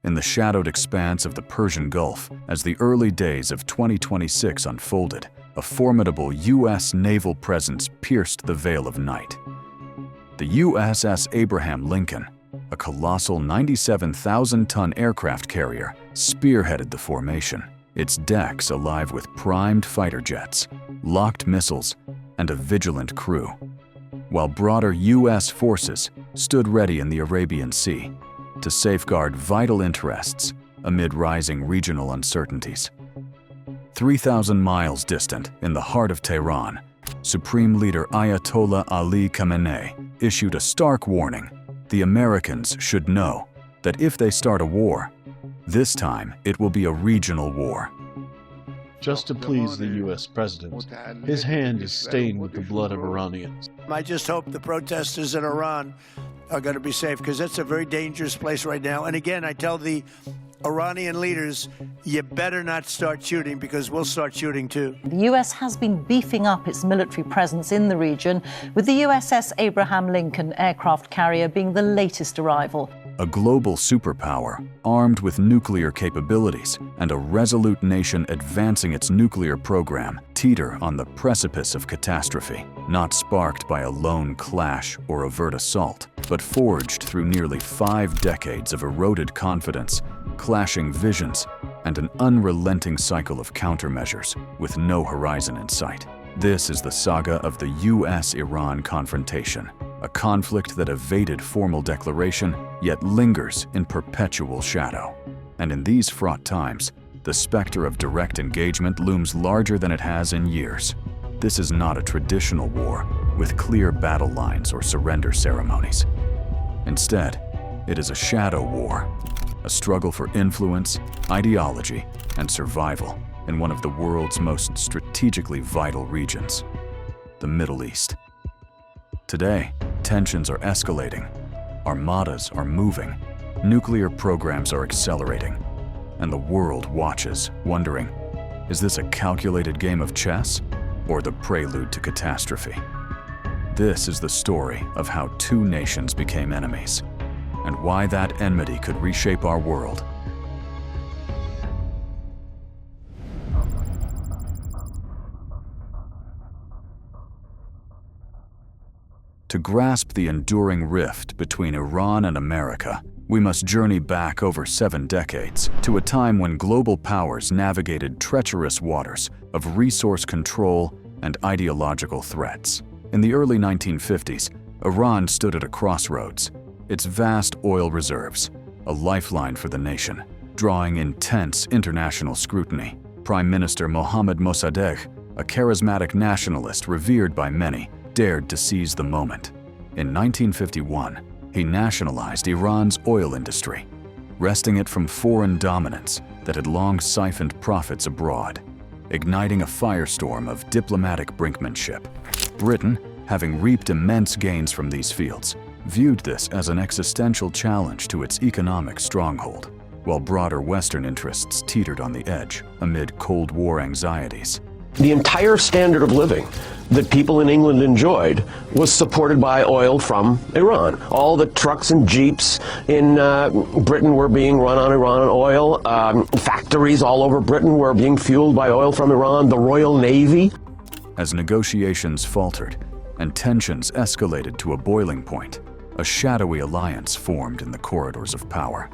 in the shadowed expanse of the Persian Gulf, as the early days of 2026 unfolded, a formidable U.S. naval presence pierced the veil of night. The USS Abraham Lincoln, a colossal 97,000-ton aircraft carrier, spearheaded the formation, its decks alive with primed fighter jets, locked missiles, and a vigilant crew, while broader U.S. forces stood ready in the Arabian Sea to safeguard vital interests amid rising regional uncertainties. 3,000 miles distant, in the heart of Tehran, Supreme Leader Ayatollah Ali Khamenei issued a stark warning: the Americans should know that if they start a war, this time it will be a regional war. Just to please the U.S. president, his hand is stained with the blood of Iranians. I just hope the protesters in Iran are going to be safe, because it's a very dangerous place right now. And again, I tell the Iranian leaders, you better not start shooting, because we'll start shooting too. The US has been beefing up its military presence in the region, with the USS Abraham Lincoln aircraft carrier being the latest arrival. A global superpower, armed with nuclear capabilities, and a resolute nation advancing its nuclear program, teeter on the precipice of catastrophe, not sparked by a lone clash or overt assault, but forged through nearly 5 decades of eroded confidence, clashing visions, and an unrelenting cycle of countermeasures with no horizon in sight. This is the saga of the US-Iran confrontation, a conflict that evaded formal declaration, yet lingers in perpetual shadow. And in these fraught times, the specter of direct engagement looms larger than it has in years. This is not a traditional war with clear battle lines or surrender ceremonies. Instead, it is a shadow war, a struggle for influence, ideology, and survival in one of the world's most strategically vital regions, the Middle East. Today, tensions are escalating, armadas are moving, nuclear programs are accelerating, and the world watches, wondering, is this a calculated game of chess or the prelude to catastrophe? This is the story of how 2 nations became enemies, and why that enmity could reshape our world. To grasp the enduring rift between Iran and America, we must journey back over 7 decades to a time when global powers navigated treacherous waters of resource control and ideological threats. In the early 1950s, Iran stood at a crossroads, its vast oil reserves, a lifeline for the nation, drawing intense international scrutiny. Prime Minister Mohammad Mossadegh, a charismatic nationalist revered by many, dared to seize the moment. In 1951, he nationalized Iran's oil industry, wresting it from foreign dominance that had long siphoned profits abroad, igniting a firestorm of diplomatic brinkmanship. Britain, having reaped immense gains from these fields, viewed this as an existential challenge to its economic stronghold, while broader Western interests teetered on the edge amid Cold War anxieties. The entire standard of living that people in England enjoyed was supported by oil from Iran. All the trucks and jeeps in Britain were being run on Iran oil. Factories all over Britain were being fueled by oil from Iran. The Royal Navy. As negotiations faltered and tensions escalated to a boiling point, a shadowy alliance formed in the corridors of power.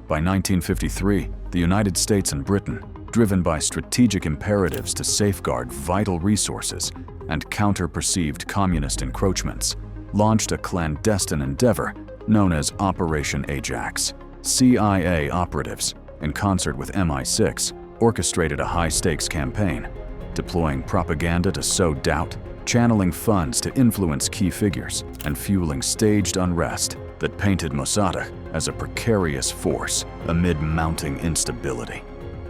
By 1953, the United States and Britain, driven by strategic imperatives to safeguard vital resources and counter perceived communist encroachments, launched a clandestine endeavor known as Operation Ajax. CIA operatives, in concert with MI6, orchestrated a high-stakes campaign, deploying propaganda to sow doubt, channeling funds to influence key figures, and fueling staged unrest that painted Mossadegh as a precarious force amid mounting instability.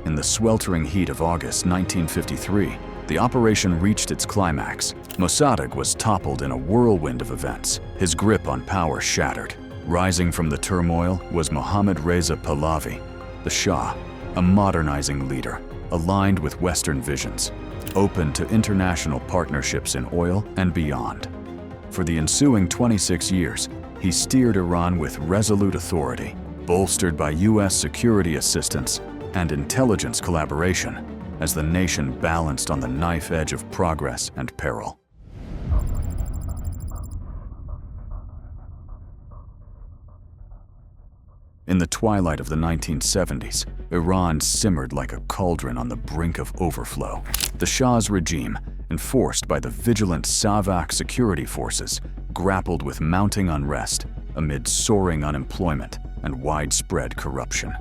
In the sweltering heat of August 1953, the operation reached its climax. Mossadegh was toppled in a whirlwind of events, his grip on power shattered. Rising from the turmoil was Mohammad Reza Pahlavi, the Shah, a modernizing leader, aligned with Western visions, open to international partnerships in oil and beyond. For the ensuing 26 years, he steered Iran with resolute authority, bolstered by U.S. security assistance and intelligence collaboration as the nation balanced on the knife edge of progress and peril. In the twilight of the 1970s, Iran simmered like a cauldron on the brink of overflow. The Shah's regime, enforced by the vigilant Savak security forces, grappled with mounting unrest amid soaring unemployment and widespread corruption.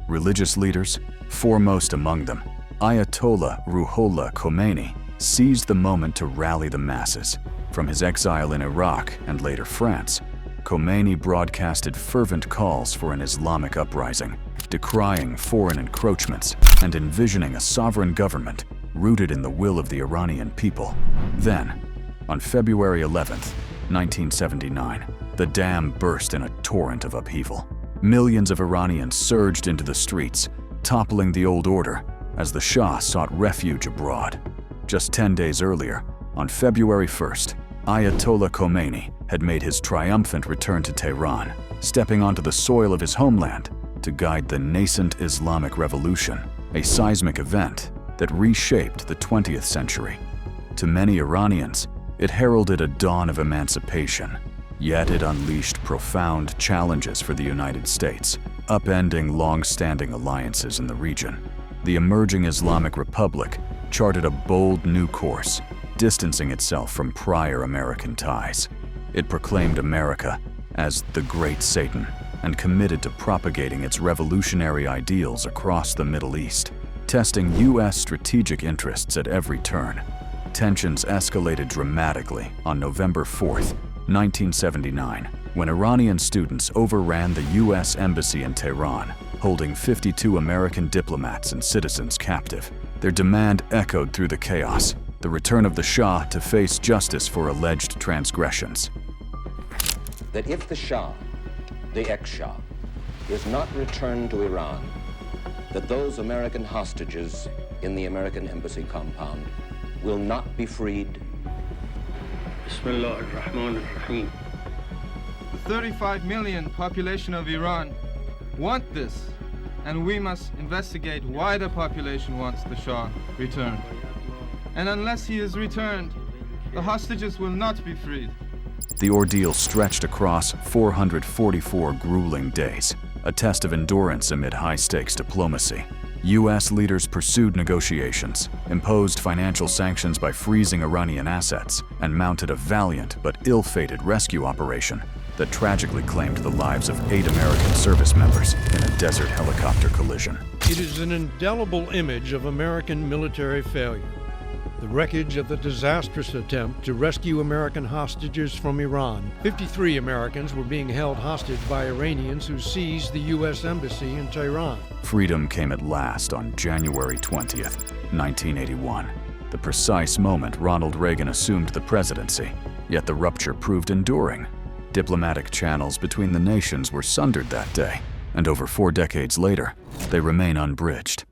Religious leaders, foremost among them, Ayatollah Ruhollah Khomeini, seized the moment to rally the masses. From his exile in Iraq and later France, Khomeini broadcasted fervent calls for an Islamic uprising, decrying foreign encroachments and envisioning a sovereign government rooted in the will of the Iranian people. Then, on February 11, 1979, the dam burst in a torrent of upheaval. Millions of Iranians surged into the streets, toppling the old order as the Shah sought refuge abroad. Just 10 days earlier, on February 1st, Ayatollah Khomeini had made his triumphant return to Tehran, stepping onto the soil of his homeland to guide the nascent Islamic Revolution, a seismic event that reshaped the 20th century. To many Iranians, it heralded a dawn of emancipation, yet it unleashed profound challenges for the United States, upending long-standing alliances in the region. The emerging Islamic Republic charted a bold new course, distancing itself from prior American ties. It proclaimed America as the Great Satan and committed to propagating its revolutionary ideals across the Middle East, testing U.S. strategic interests at every turn. Tensions escalated dramatically on November 4, 1979, when Iranian students overran the U.S. Embassy in Tehran, holding 52 American diplomats and citizens captive. Their demand echoed through the chaos, the return of the Shah to face justice for alleged transgressions. That if the Shah, the ex-Shah, is not returned to Iran, that those American hostages in the American embassy compound will not be freed. Bismillah ar-Rahman ar-Rahim. The 35 million population of Iran want this, and we must investigate why the population wants the Shah returned. And unless he is returned, the hostages will not be freed. The ordeal stretched across 444 grueling days, a test of endurance amid high-stakes diplomacy. U.S. leaders pursued negotiations, imposed financial sanctions by freezing Iranian assets, and mounted a valiant but ill-fated rescue operation that tragically claimed the lives of 8 American service members in a desert helicopter collision. It is an indelible image of American military failure. The wreckage of the disastrous attempt to rescue American hostages from Iran. 53 Americans were being held hostage by Iranians who seized the U.S. Embassy in Tehran. Freedom came at last on January 20th, 1981, the precise moment Ronald Reagan assumed the presidency, yet the rupture proved enduring. Diplomatic channels between the nations were sundered that day, and over 4 decades later, they remain unbridged.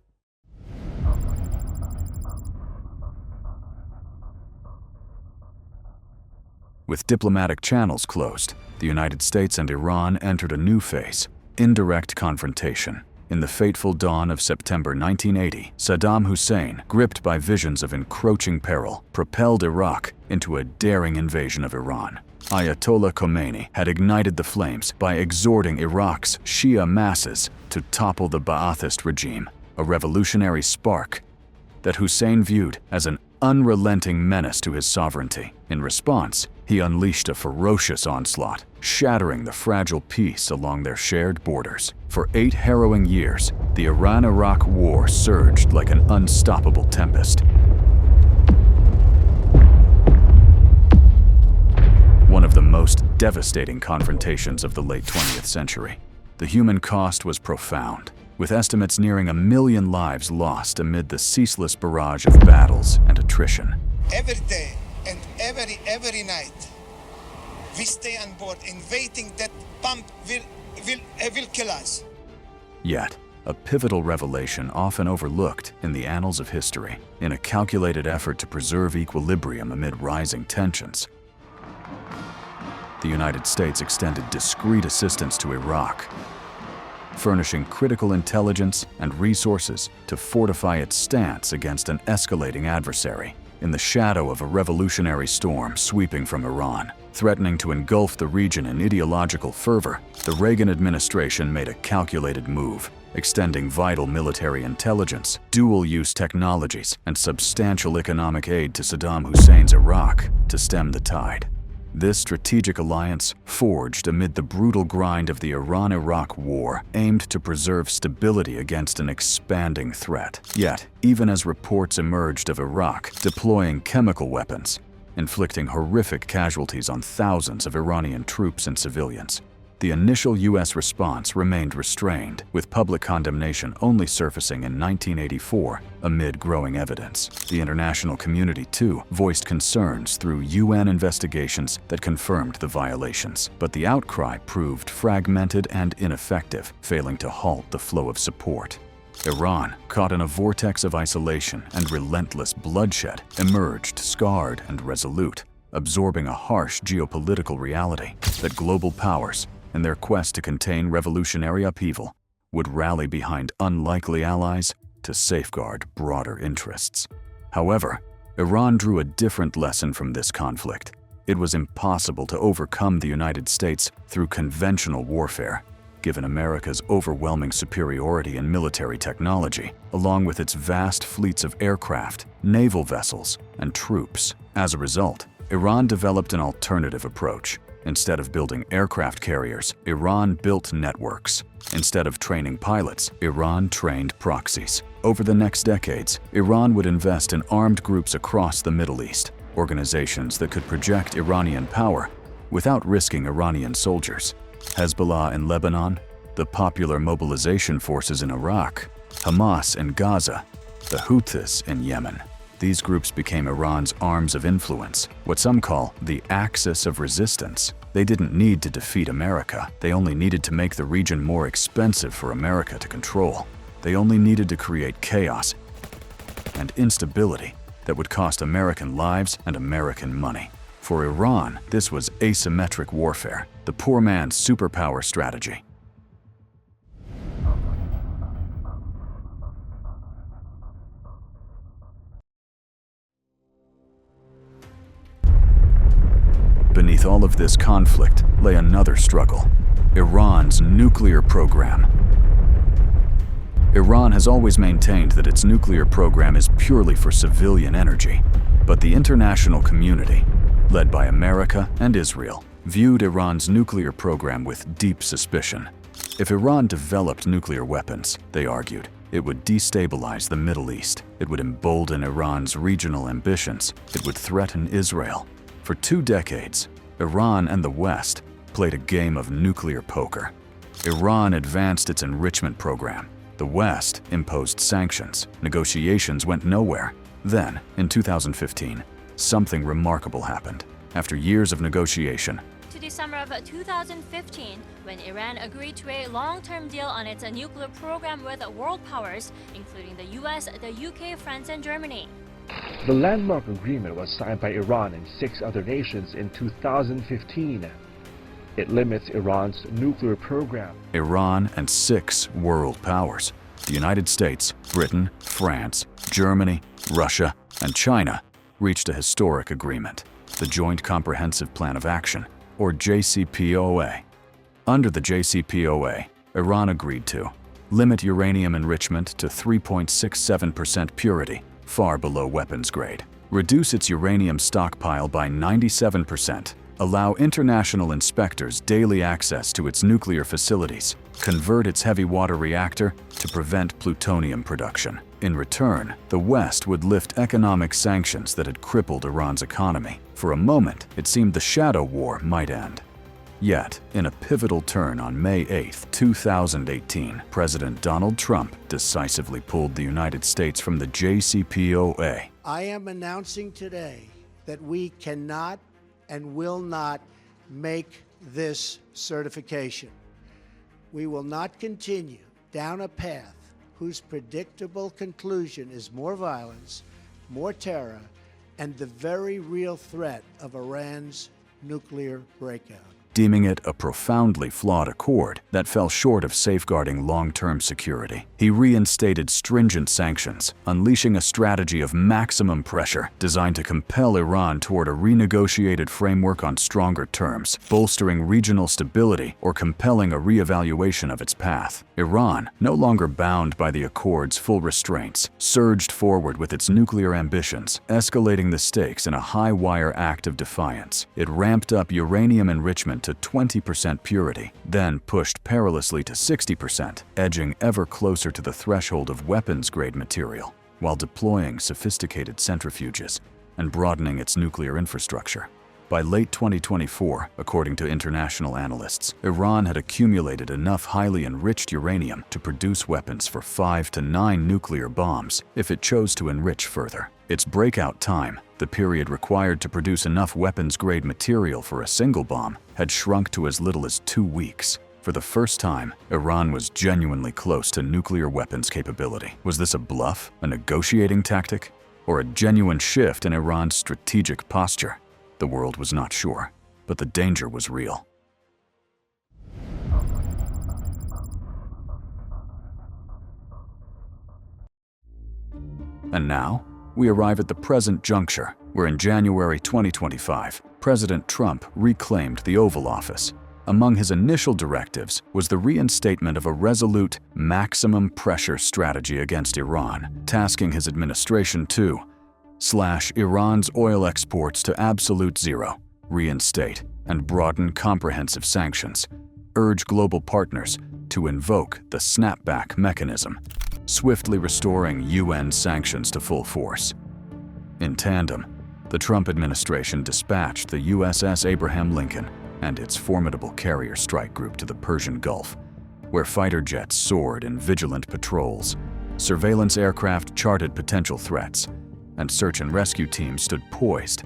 With diplomatic channels closed, the United States and Iran entered a new phase, indirect confrontation. In the fateful dawn of September 1980, Saddam Hussein, gripped by visions of encroaching peril, propelled Iraq into a daring invasion of Iran. Ayatollah Khomeini had ignited the flames by exhorting Iraq's Shia masses to topple the Ba'athist regime, a revolutionary spark that Hussein viewed as an unrelenting menace to his sovereignty. In response, he unleashed a ferocious onslaught, shattering the fragile peace along their shared borders. For 8 harrowing years, the Iran-Iraq War surged like an unstoppable tempest. One of the most devastating confrontations of the late 20th century. The human cost was profound, with estimates nearing 1 million lives lost amid the ceaseless barrage of battles and attrition. Every day and every night, we stay on board and waiting that bomb will kill us. Yet, a pivotal revelation often overlooked in the annals of history, in a calculated effort to preserve equilibrium amid rising tensions. The United States extended discreet assistance to Iraq, furnishing critical intelligence and resources to fortify its stance against an escalating adversary. In the shadow of a revolutionary storm sweeping from Iran, threatening to engulf the region in ideological fervor, the Reagan administration made a calculated move, extending vital military intelligence, dual-use technologies, and substantial economic aid to Saddam Hussein's Iraq to stem the tide. This strategic alliance, forged amid the brutal grind of the Iran-Iraq War, aimed to preserve stability against an expanding threat. Yet, even as reports emerged of Iraq deploying chemical weapons, inflicting horrific casualties on thousands of Iranian troops and civilians, the initial U.S. response remained restrained, with public condemnation only surfacing in 1984 amid growing evidence. The international community, too, voiced concerns through UN investigations that confirmed the violations. But the outcry proved fragmented and ineffective, failing to halt the flow of support. Iran, caught in a vortex of isolation and relentless bloodshed, emerged scarred and resolute, absorbing a harsh geopolitical reality that global powers, in their quest to contain revolutionary upheaval, would rally behind unlikely allies to safeguard broader interests. However, Iran drew a different lesson from this conflict. It was impossible to overcome the United States through conventional warfare, given America's overwhelming superiority in military technology, along with its vast fleets of aircraft, naval vessels, and troops. As a result, Iran developed an alternative approach. Instead of building aircraft carriers, Iran built networks. Instead of training pilots, Iran trained proxies. Over the next decades, Iran would invest in armed groups across the Middle East, organizations that could project Iranian power without risking Iranian soldiers. Hezbollah in Lebanon, the Popular Mobilization Forces in Iraq, Hamas in Gaza, the Houthis in Yemen. These groups became Iran's arms of influence, what some call the axis of resistance. They didn't need to defeat America. They only needed to make the region more expensive for America to control. They only needed to create chaos and instability that would cost American lives and American money. For Iran, this was asymmetric warfare, the poor man's superpower strategy. Beneath all of this conflict lay another struggle: Iran's nuclear program. Iran has always maintained that its nuclear program is purely for civilian energy, but the international community, led by America and Israel, viewed Iran's nuclear program with deep suspicion. If Iran developed nuclear weapons, they argued, it would destabilize the Middle East. It would embolden Iran's regional ambitions. It would threaten Israel. For 2 decades, Iran and the West played a game of nuclear poker. Iran advanced its enrichment program. The West imposed sanctions. Negotiations went nowhere. Then, in 2015, something remarkable happened. After years of negotiation, to December of 2015, when Iran agreed to a long-term deal on its nuclear program with world powers, including the US, the UK, France, and Germany. The landmark agreement was signed by Iran and 6 other nations in 2015. It limits Iran's nuclear program. Iran and 6 world powers, the United States, Britain, France, Germany, Russia, and China, reached a historic agreement, the Joint Comprehensive Plan of Action, or JCPOA. Under the JCPOA, Iran agreed to limit uranium enrichment to 3.67% purity, far below weapons grade, reduce its uranium stockpile by 97%, allow international inspectors daily access to its nuclear facilities, convert its heavy water reactor to prevent plutonium production. In return, the West would lift economic sanctions that had crippled Iran's economy. For a moment, it seemed the shadow war might end. Yet, in a pivotal turn on May 8, 2018, President Donald Trump decisively pulled the United States from the JCPOA. I am announcing today that we cannot and will not make this certification. We will not continue down a path whose predictable conclusion is more violence, more terror, and the very real threat of Iran's nuclear breakout. deeming it a profoundly flawed accord that fell short of safeguarding long-term security. He reinstated stringent sanctions, unleashing a strategy of maximum pressure designed to compel Iran toward a renegotiated framework on stronger terms, bolstering regional stability or compelling a re-evaluation of its path. Iran, no longer bound by the accord's full restraints, surged forward with its nuclear ambitions, escalating the stakes in a high-wire act of defiance. It ramped up uranium enrichment to 20% purity, then pushed perilously to 60%, edging ever closer to the threshold of weapons-grade material, while deploying sophisticated centrifuges and broadening its nuclear infrastructure. By late 2024, according to international analysts, Iran had accumulated enough highly enriched uranium to produce weapons for 5 to 9 nuclear bombs if it chose to enrich further. Its breakout time, the period required to produce enough weapons-grade material for a single bomb, had shrunk to as little as 2 weeks. For the first time, Iran was genuinely close to nuclear weapons capability. Was this a bluff, a negotiating tactic, or a genuine shift in Iran's strategic posture? The world was not sure, but the danger was real. And now, we arrive at the present juncture, where in January 2025, President Trump reclaimed the Oval Office. Among his initial directives was the reinstatement of a resolute maximum pressure strategy against Iran, tasking his administration to slash Iran's oil exports to absolute zero, reinstate and broaden comprehensive sanctions, urge global partners to invoke the snapback mechanism, swiftly restoring UN sanctions to full force. In tandem, the Trump administration dispatched the USS Abraham Lincoln and its formidable carrier strike group to the Persian Gulf, where fighter jets soared in vigilant patrols, surveillance aircraft charted potential threats, and search and rescue teams stood poised,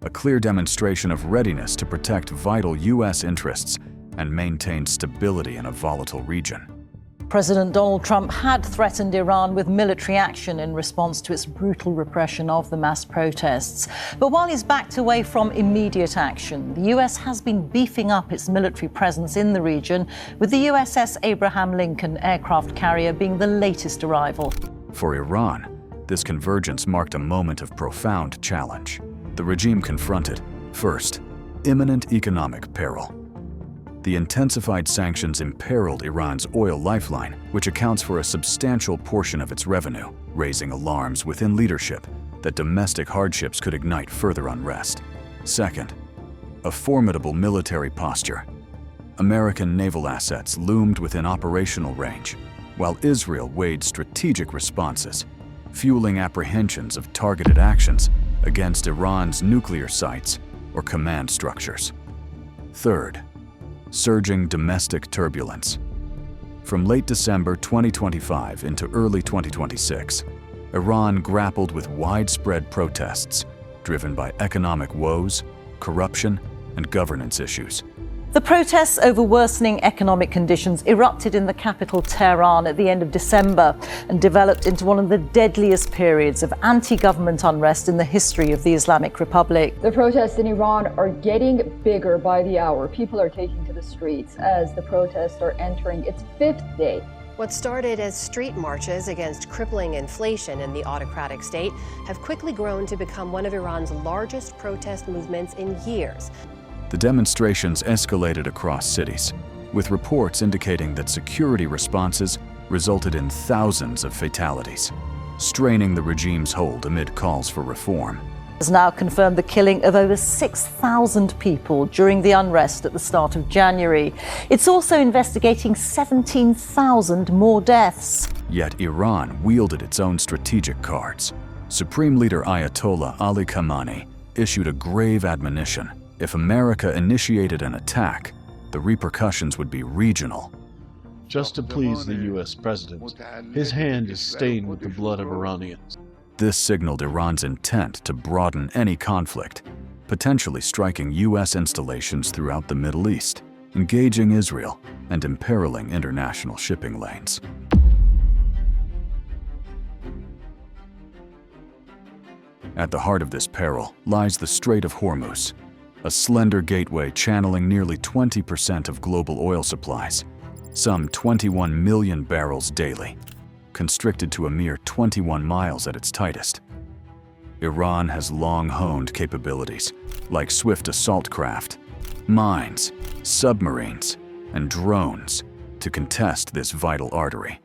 a clear demonstration of readiness to protect vital U.S. interests and maintain stability in a volatile region. President Donald Trump had threatened Iran with military action in response to its brutal repression of the mass protests. But while he's backed away from immediate action, the U.S. has been beefing up its military presence in the region, with the USS Abraham Lincoln aircraft carrier being the latest arrival. For Iran, this convergence marked a moment of profound challenge. The regime confronted, first, imminent economic peril. The intensified sanctions imperiled Iran's oil lifeline, which accounts for a substantial portion of its revenue, raising alarms within leadership that domestic hardships could ignite further unrest. Second, a formidable military posture. American naval assets loomed within operational range, while Israel weighed strategic responses, fueling apprehensions of targeted actions against Iran's nuclear sites or command structures. Third, surging domestic turbulence. From late December 2025 into early 2026, Iran grappled with widespread protests driven by economic woes, corruption, and governance issues. The protests over worsening economic conditions erupted in the capital Tehran at the end of December and developed into one of the deadliest periods of anti-government unrest in the history of the Islamic Republic. The protests in Iran are getting bigger by the hour. People are taking to the streets as the protests are entering its 5th day. What started as street marches against crippling inflation in the autocratic state have quickly grown to become one of Iran's largest protest movements in years. The demonstrations escalated across cities, with reports indicating that security responses resulted in thousands of fatalities, straining the regime's hold amid calls for reform. Has now confirmed the killing of over 6,000 people during the unrest at the start of January. It's also investigating 17,000 more deaths. Yet Iran wielded its own strategic cards. Supreme Leader Ayatollah Ali Khamenei issued a grave admonition. If America initiated an attack, the repercussions would be regional. Just to please the U.S. president, his hand is stained with the blood of Iranians. This signaled Iran's intent to broaden any conflict, potentially striking U.S. installations throughout the Middle East, engaging Israel, and imperiling international shipping lanes. At the heart of this peril lies the Strait of Hormuz, a slender gateway channeling nearly 20% of global oil supplies, some 21 million barrels daily, constricted to a mere 21 miles at its tightest. Iran has long-honed capabilities, like swift assault craft, mines, submarines, and drones, to contest this vital artery.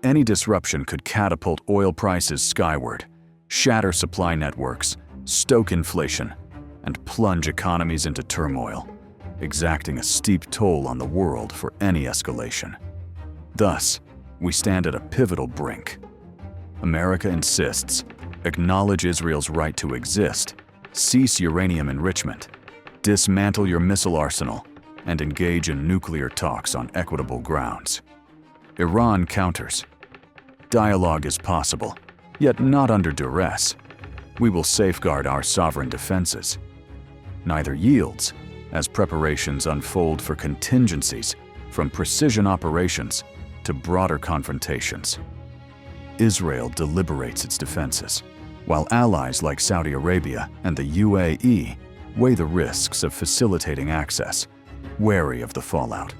Any disruption could catapult oil prices skyward, shatter supply networks, stoke inflation, and plunge economies into turmoil, exacting a steep toll on the world for any escalation. Thus, we stand at a pivotal brink. America insists, acknowledge Israel's right to exist, cease uranium enrichment, dismantle your missile arsenal, and engage in nuclear talks on equitable grounds. Iran counters. Dialogue is possible, yet not under duress. We will safeguard our sovereign defenses. Neither yields, as preparations unfold for contingencies, from precision operations to broader confrontations. Israel deliberates its defenses, while allies like Saudi Arabia and the UAE weigh the risks of facilitating access, wary of the fallout.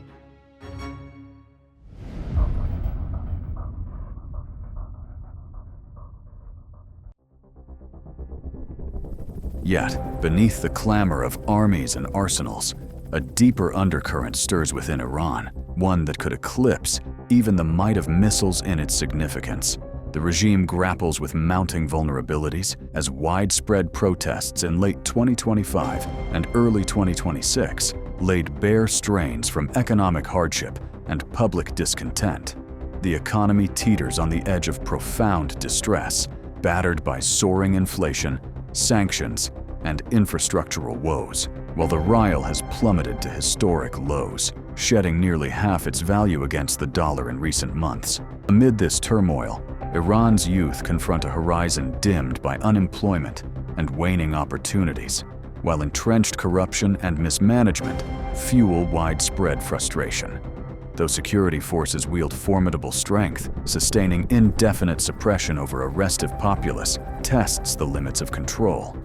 Yet, beneath the clamor of armies and arsenals, a deeper undercurrent stirs within Iran, one that could eclipse even the might of missiles in its significance. The regime grapples with mounting vulnerabilities as widespread protests in late 2025 and early 2026 laid bare strains from economic hardship and public discontent. The economy teeters on the edge of profound distress, battered by soaring inflation, sanctions, and infrastructural woes, while the rial has plummeted to historic lows, shedding nearly half its value against the dollar in recent months. Amid this turmoil, Iran's youth confront a horizon dimmed by unemployment and waning opportunities, while entrenched corruption and mismanagement fuel widespread frustration. Though security forces wield formidable strength, sustaining indefinite suppression over a restive populace tests the limits of control.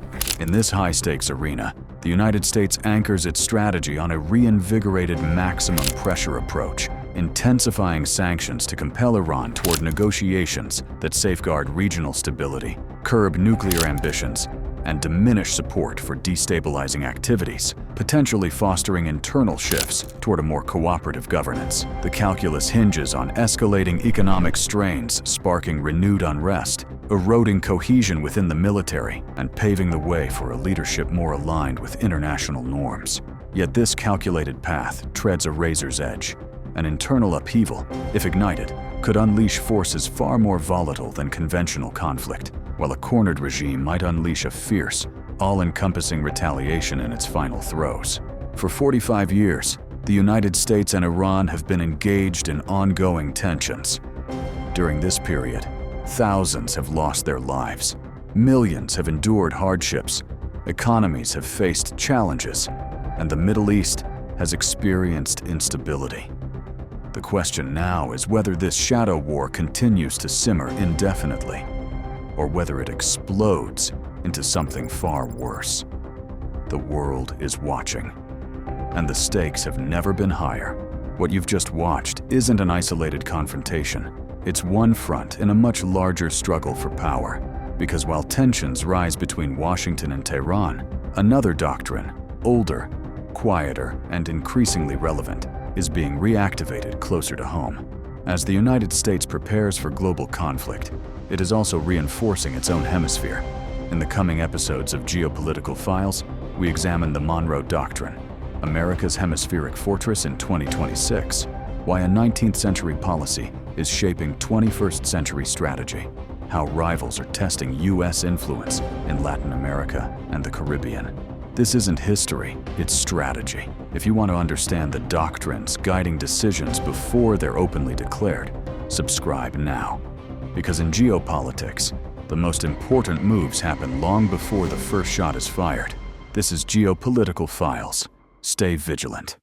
In this high-stakes arena, the United States anchors its strategy on a reinvigorated maximum pressure approach, intensifying sanctions to compel Iran toward negotiations that safeguard regional stability, curb nuclear ambitions, and diminish support for destabilizing activities, potentially fostering internal shifts toward a more cooperative governance. The calculus hinges on escalating economic strains, sparking renewed unrest, eroding cohesion within the military, and paving the way for a leadership more aligned with international norms. Yet this calculated path treads a razor's edge. An internal upheaval, if ignited, could unleash forces far more volatile than conventional conflict, while a cornered regime might unleash a fierce, all-encompassing retaliation in its final throes. For 45 years, the United States and Iran have been engaged in ongoing tensions. During this period, thousands have lost their lives, millions have endured hardships, economies have faced challenges, and the Middle East has experienced instability. The question now is whether this shadow war continues to simmer indefinitely, or whether it explodes into something far worse. The world is watching, and the stakes have never been higher. What you've just watched isn't an isolated confrontation. It's one front in a much larger struggle for power, because while tensions rise between Washington and Tehran, another doctrine, older, quieter, and increasingly relevant, is being reactivated closer to home. As the United States prepares for global conflict, it is also reinforcing its own hemisphere. In the coming episodes of Geopolitical Files, we examine the Monroe Doctrine, America's hemispheric fortress in 2026, why a 19th century policy is shaping 21st century strategy, how rivals are testing U.S. influence in Latin America and the Caribbean. This isn't history, it's strategy. If you want to understand the doctrines guiding decisions before they're openly declared, subscribe now. Because in geopolitics, the most important moves happen long before the first shot is fired. This is Geopolitical Files. Stay vigilant.